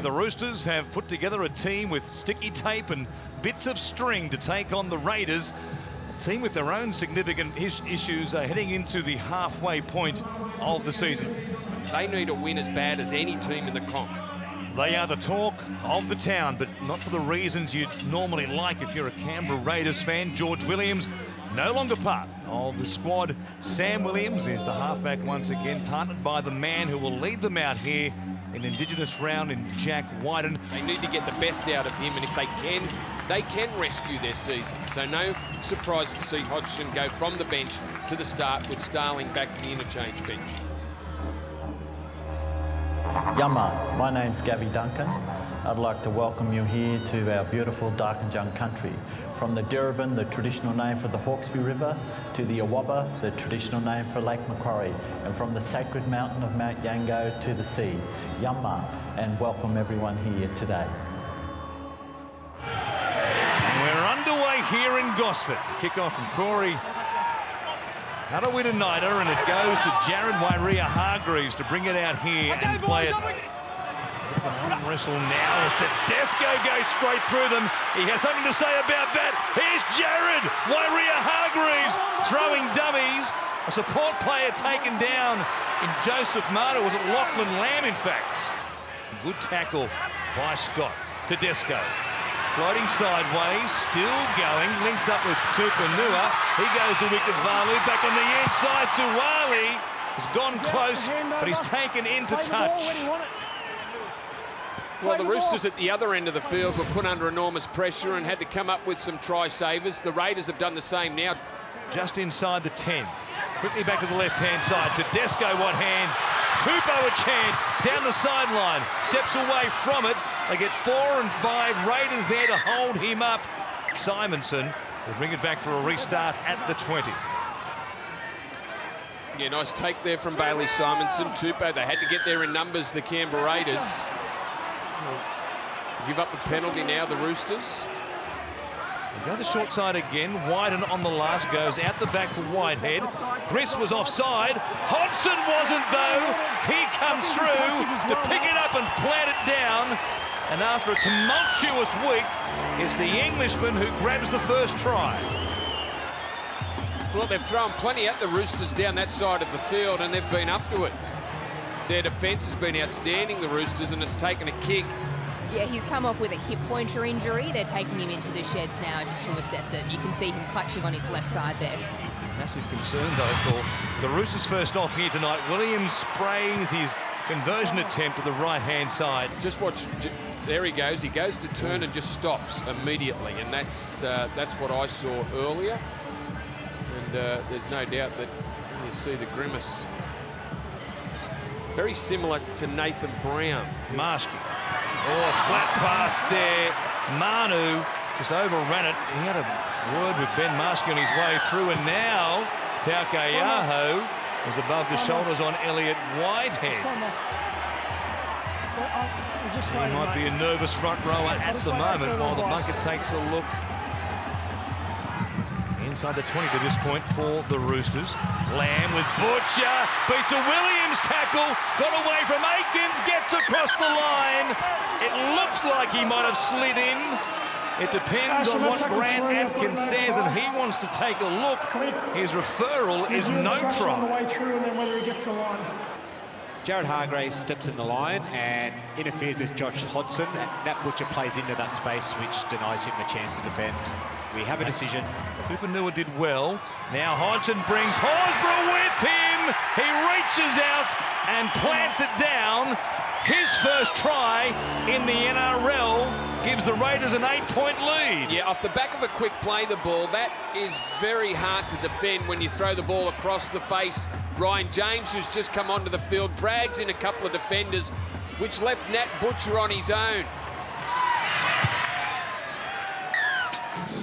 The Roosters have put together a team with sticky tape and bits of string to take on the Raiders. A team with their own significant issues heading into the halfway point of the season. They need a win as bad as any team in the comp. They are the talk of the town, but not for the reasons you'd normally like if you're a Canberra Raiders fan. George Williams, no longer part of the squad. Sam Williams is the halfback once again, partnered by the man who will lead them out here in Indigenous round in Jack Wyden. They need to get the best out of him, and if they can rescue their season. So no surprise to see Hodgson go from the bench to the start with Starling back to the interchange bench. Yama, my name's Gabby Duncan. I'd like to welcome you here to our beautiful Darkinjung country. From the Dirrabin, the traditional name for the Hawkesbury River, to the Awabba, the traditional name for Lake Macquarie, and from the sacred mountain of Mount Yango to the sea. Yama, and welcome everyone here today. And we're underway here in Gosford. Kick-off from Corey Harawira-Nida, and it goes to Jared Wairia-Hargreaves to bring it out here and play it. Arm wrestle now as Tedesco goes straight through them. He has something to say about that. Here's Jared Wairia-Hargreaves throwing dummies. A support player taken down in Joseph Manu. Was it Lachlan Lamb, in fact? Good tackle by Scott. Tedesco floating sideways, still going, links up with Tupanua. He goes to wicket Valu, back on the inside. Suwali has gone close, but he's taken into touch. Well, the Roosters at the other end of the field were put under enormous pressure and had to come up with some try savers. The Raiders have done the same now. Just inside the 10. Quickly back to the left-hand side. Tedesco, one hand. Tupou a chance down the sideline. Steps away from it. They get 4 and 5. Raiders there to hold him up. Simonson will bring it back for a restart at the 20. Yeah, nice take there from Bailey Simonson. Tupou, they had to get there in numbers, the Canberra Raiders. Give up the penalty now, the Roosters. They go the short side again. Wyden on the last, goes out the back for Whitehead. Chris was offside. Hodgson wasn't, though. He comes through to pick it up and plant it down. And after a tumultuous week, it's the Englishman who grabs the first try. Well, they've thrown plenty at the Roosters down that side of the field, and they've been up to it. Their defence has been outstanding, the Roosters, and it's taken a kick. Yeah, he's come off with a hip pointer injury. They're taking him into the sheds now just to assess it. You can see him clutching on his left side there. Massive concern, though, for the Roosters first off here tonight. Williams sprays his conversion attempt to the right-hand side. Just watch, there he goes. He goes to turn and just stops immediately, and that's what I saw earlier. And there's no doubt that you see the grimace. Very similar to Nathan Brown. Marshke. Oh, flat pass there. Manu just overran it. He had a word with Ben Marshke on his way through, and now Taukeaho is above the shoulders on Elliot Whitehead. He might be a nervous front rower at the moment while the bunker takes a look. Inside the 20 to this point for the Roosters. Lamb with Butcher, beats a Williams tackle, got away from Aikens, gets across the line. It looks like he might have slid in. It depends on what Grant Atkins says, and he wants to take a look. His referral is no try. On the way through, and then whether he gets to the line. Jared Hargreaves steps in the line and interferes with Josh Hodgson. That Butcher plays into that space, which denies him the chance to defend. We have a decision. Tupanua did well. Now Hodgson brings Horsburgh with him. He reaches out and plants it down. His first try in the NRL gives the Raiders an 8-point lead. Yeah, off the back of a quick play, the ball. That is very hard to defend when you throw the ball across the face. Ryan James, who's just come onto the field, drags in a couple of defenders, which left Nat Butcher on his own.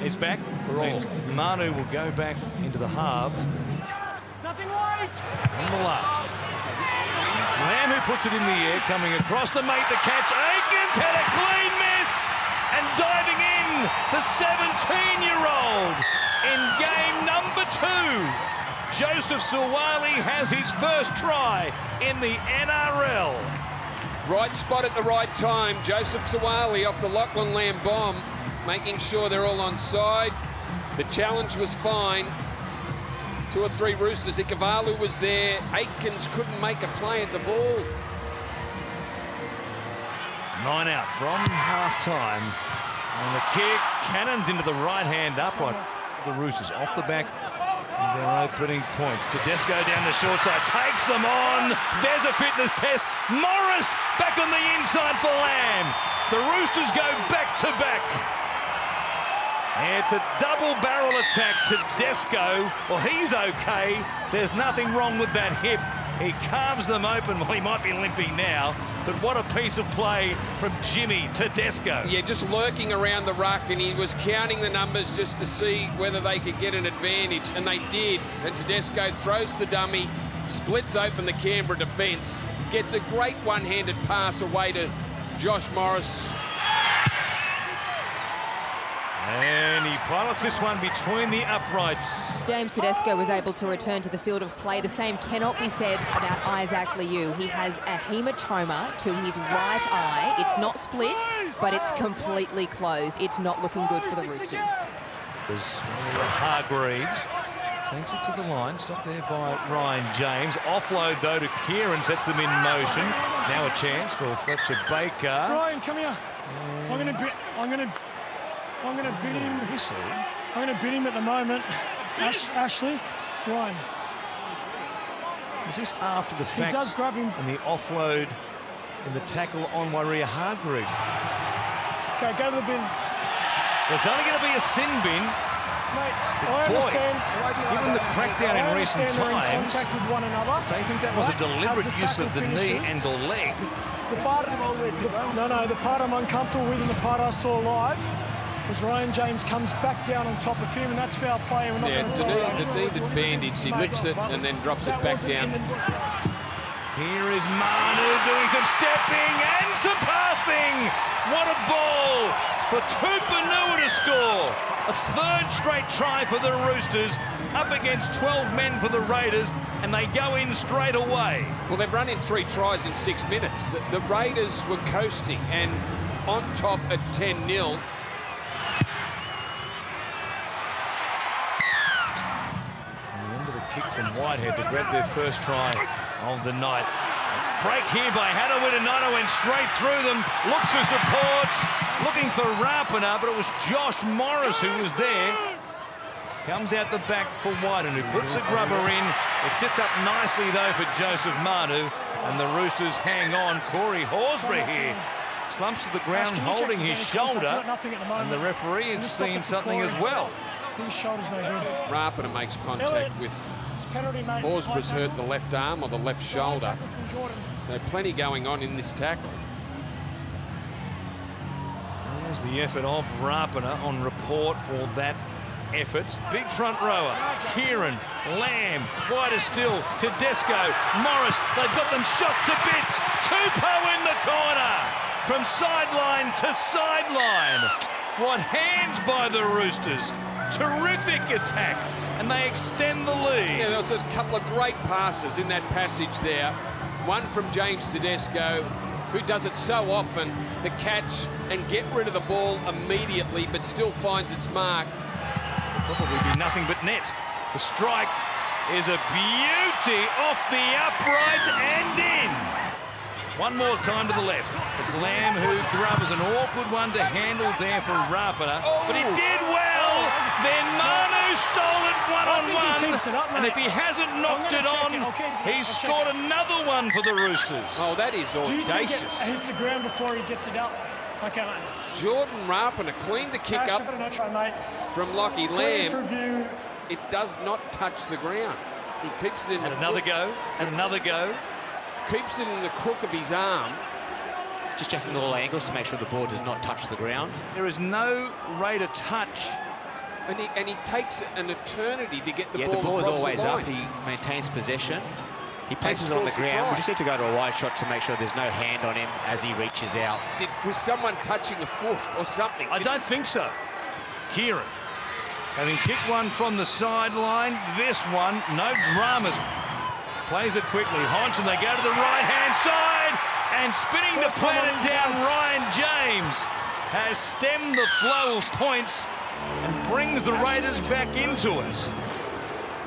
He's back for all. Manu will go back into the halves. Nothing right. On the last. It's Lamb who puts it in the air, coming across to make the catch. Aikens had a clean miss, and diving in, the 17-year-old in game number 2. Joseph Suwali has his first try in the NRL. Right spot at the right time. Joseph Sawali off the Lachlan Lamb bomb, making sure they're all on side. The challenge was fine. 2 or 3 Roosters. Ikavalu was there. Aikens couldn't make a play at the ball. 9 out from half-time. And the kick cannons into the right-hand upright. The Roosters off the back. Their opening points. Tedesco down the short side, takes them on. There's a fitness test. Morris back on the inside for Lamb. The Roosters go back-to-back. It's a double-barrel attack. Tedesco, well, he's okay. There's nothing wrong with that hip. He carves them open. Well, he might be limping now, but what a piece of play from Jimmy Tedesco. Yeah, just lurking around the ruck, and he was counting the numbers just to see whether they could get an advantage, and they did. And Tedesco throws the dummy, splits open the Canberra defence, gets a great one-handed pass away to Josh Morris. And he pilots this one between the uprights. James Tedesco was able to return to the field of play. The same cannot be said about Isaac Liu. He has a hematoma to his right eye. It's not split, but it's completely closed. It's not looking good for the Roosters. There's Hargreaves. Takes it to the line, stopped there by Ryan James. Offload, though, to Kieran, sets them in motion. Now a chance for Fletcher Baker. Ryan, come here. I'm going to bid him. I'm going to bid him at the moment. Ashley, Ryan. Was this after the fact? He does grab him. And the offload and the tackle on Waria Hargreaves. Okay, go to the bin. It's only going to be a sin bin. Mate, I understand. Given the crackdown in recent they're in times, contact with one another. they think that was a As deliberate the use of tackle the knee finishes, and the leg. The part I'm uncomfortable with and the part I saw live was Ryan James comes back down on top of him, and that's foul play. We're not Yeah, going it's to the knee that's bandaged. He lifts it and then drops it back down. Here is Manu doing some stepping and some passing. What a ball for Tupanua to score. A 3rd straight try for the Roosters, up against 12 men for the Raiders, and they go in straight away. Well, they've run in 3 tries in 6 minutes. The Raiders were coasting and on top at 10-0. Kick from Whitehead to grab their first try of the night. Break here by Hadawinanana, went straight through them, looks for support, looking for Rapana, but it was Josh Morris who was there. Comes out the back for Whitehead, who puts a grubber in. It sits up nicely, though, for Joseph Manu, and the Roosters hang on. Corey Horsburgh here slumps to the ground, holding his shoulder, and the referee has seen something as well. His shoulder's no good. Rapana makes contact with Horsburgh's hurt the left arm or the left shoulder. So plenty going on in this tackle. There's the effort of Rapana on report for that effort. Big front rower, Kieran, Lamb, wider still, Tedesco, Morris. They've got them shot to bits. Tupou in the corner. From sideline to sideline. What hands by the Roosters. Terrific attack, and they extend the lead. Yeah, there was a couple of great passes in that passage there. One from James Tedesco, who does it so often, the catch and get rid of the ball immediately, but still finds its mark. It'll probably be nothing but net. The strike is a beauty off the upright and in. One more time to the left. It's Lamb who grubs an awkward one to handle there for Rapana. But he did well. Then Manu stole it one-on-one. And if he hasn't knocked it on, he's scored another one for the Roosters. Oh, that is audacious. He hits the ground before he gets it up. Okay, mate. Jordan Rapana cleaned the kick up from Lachie Lamb. It does not touch the ground. He keeps it in the another go, and another go. Keeps it in the crook of his arm. Just checking all angles to make sure the ball does not touch the ground. There is no Raider touch. And he takes an eternity to get the ball. Yeah, the ball is always the line. up. He maintains possession. He places it on the ground. We just need to go to a wide shot to make sure there's no hand on him as he reaches out. Was someone touching the foot or something? I don't think so. Kieran, having kicked one from the sideline, this one, no dramas. Plays it quickly. Hodgson, they go to the right-hand side, And spinning the planet down, Ryan James has stemmed the flow of points and brings the Raiders back into it.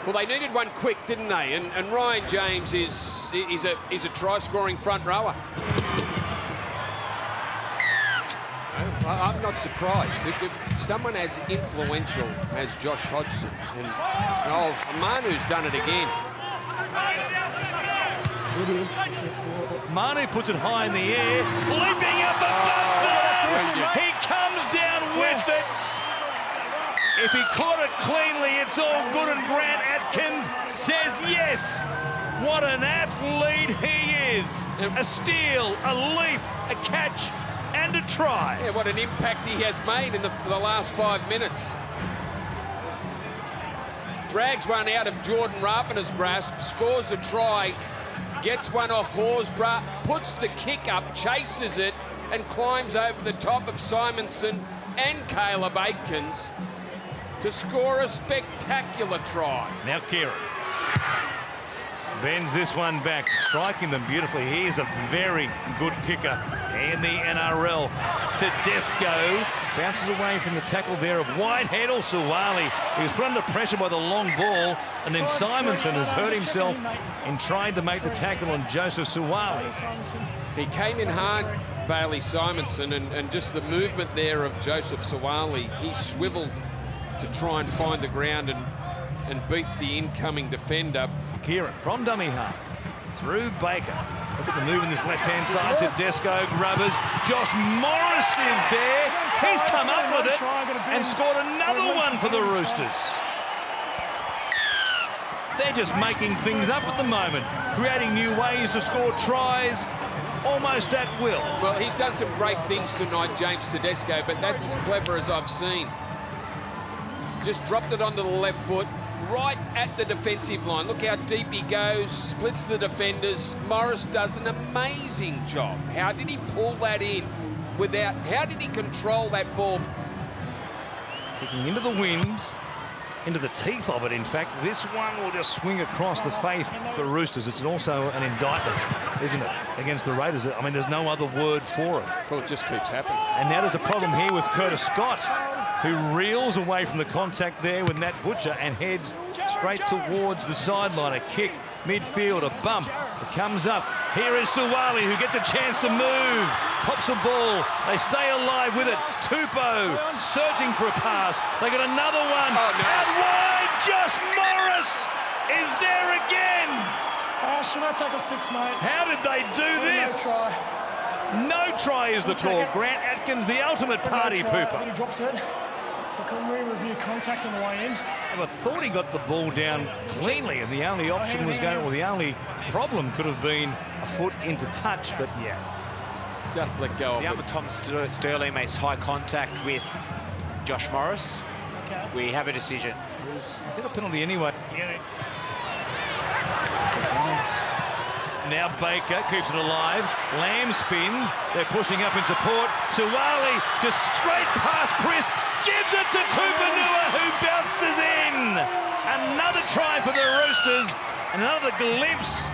Well, they needed one quick, didn't they? And Ryan James is a try-scoring front rower. I'm not surprised. If someone as influential as Josh Hodgson, and Manu's done it again. Manu puts it high in the air, leaping up above them. He comes down with it. If he caught it cleanly, it's all good, and Grant Atkins says yes. What an athlete he is. A steal, a leap, a catch, and a try. Yeah, what an impact he has made in the last 5 minutes. Drags one out of Jordan Rapina's grasp, scores a try, gets one off Horsburgh, puts the kick up, chases it, and climbs over the top of Simonson and Caleb Aikens to score a spectacular try. Now Kieran bends this one back, striking them beautifully. He is a very good kicker in the NRL. Tedesco bounces away from the tackle there of Whitehead or Suwali. He was put under pressure by the long ball, and then Simonson has hurt himself in trying to make the tackle on Joseph Suwali. He came in hard, Bailey Simonson, and just the movement there of Joseph Suwali, he swiveled to try and find the ground and beat the incoming defender. Kieran from dummy half through Baker. Look at the move in this left-hand side. Tedesco, grubbers. Josh Morris is there. He's come up with it and scored another one for the Roosters. They're just making things up at the moment, creating new ways to score tries almost at will. Well, he's done some great things tonight, James Tedesco, but that's as clever as I've seen. Just dropped it onto the left foot, right at the defensive line. Look how deep he goes, splits the defenders. Morris does an amazing job. How did he pull that in without, how did he control that ball? Kicking into the wind, into the teeth of it, in fact. This one will just swing across the face of the Roosters. It's also an indictment, isn't it, against the Raiders? I mean, there's no other word for it. Well, it just keeps happening. And now there's a problem here with Curtis Scott, who reels away from the contact there with Nat Butcher and heads straight towards the sideline. A kick, midfield, a bump. It comes up. Here is Suwali, who gets a chance to move. Pops a ball. They stay alive with it. Tupou searching for a pass. They got another one. Oh, no. Out wide, Josh Morris is there again. Should I take a 6, mate? How did they do this? No try. No try is the call. Grant Atkins, the ultimate party pooper. He drops it. Can we review contact on the way in? I thought he got the ball down cleanly, and the only option was going, well, the only problem could have been a foot into touch, but yeah. Just let go of The it. other Tom Sterling makes high contact with Josh Morris. Okay. We have a decision. Get a penalty anyway. Now Baker keeps it alive. Lamb spins. They're pushing up in support. Suwali just straight past Chris. Gives it to Tupanua, who bounces in. Another try for the Roosters. And another glimpse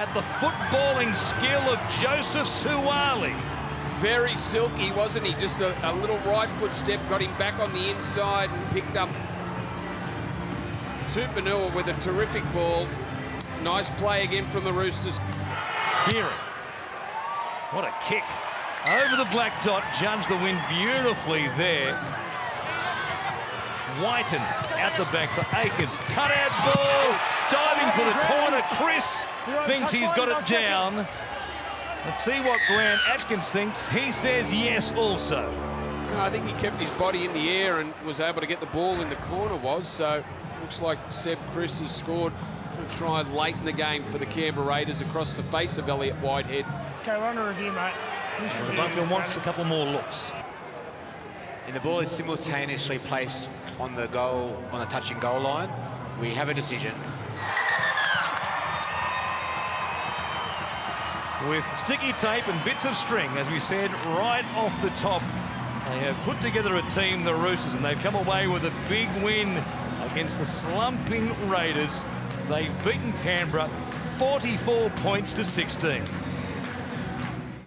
at the footballing skill of Joseph Suwali. Very silky, wasn't he? Just a little right foot step, got him back on the inside and picked up Tupanua with a terrific ball. Nice play again from the Roosters. Kieran. What a kick. Over the black dot, judged the win beautifully there. Whiten out the back for Aikens. Cut out ball. Diving for the corner. Chris thinks he's got it down. Let's see what Grant Atkins thinks. He says yes also. No, I think he kept his body in the air and was able to get the ball in the corner, so looks like Seb Chris has scored a try late in the game for the Canberra Raiders across the face of Elliott Whitehead. Okay, we're on a review, mate. The bunker wants a couple more looks. And the ball is simultaneously placed on the goal, on the touching goal line. We have a decision. With sticky tape and bits of string, as we said, right off the top, they have put together a team, the Roosters, and they've come away with a big win against the slumping Raiders. They've beaten Canberra 44 points to 16.